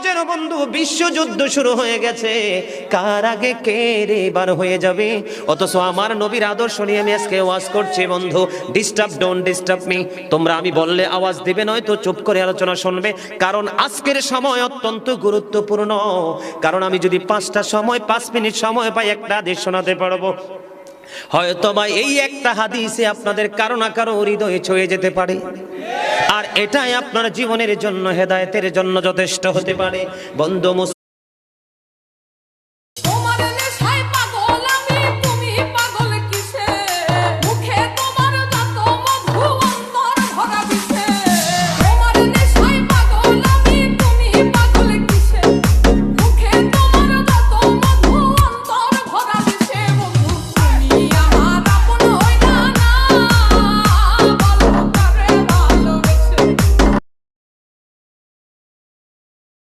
যেন বন্ধু বিশ্বযুদ্ধ শুরু হয়ে গেছে, কার আগে কে রে বার হয়ে যাবে। অথচ আমার নবীর আদর্শ নিয়ে আমি আজকে ওয়াজ করছি বন্ধু। Disturb, don't disturb me. তোমরা আমি বললে আওয়াজ দিবে, নয়তো চুপ করে আলোচনা শুনবে, কারণ আজকের সময় অত্যন্ত গুরুত্বপূর্ণ। কারণ আমি যদি 5 মিনিট সময় পাই একটা হাদিস শোনাতে পারবো। হয়তো বা এই একটা হাদিসে আপনাদের কারো না কারো হৃদয়ে ছুঁয়ে যেতে পারে, আর এটাই আপনার জীবনের জন্য হেদায়েতের জন্য যথেষ্ট হতে পারে বন্ধু।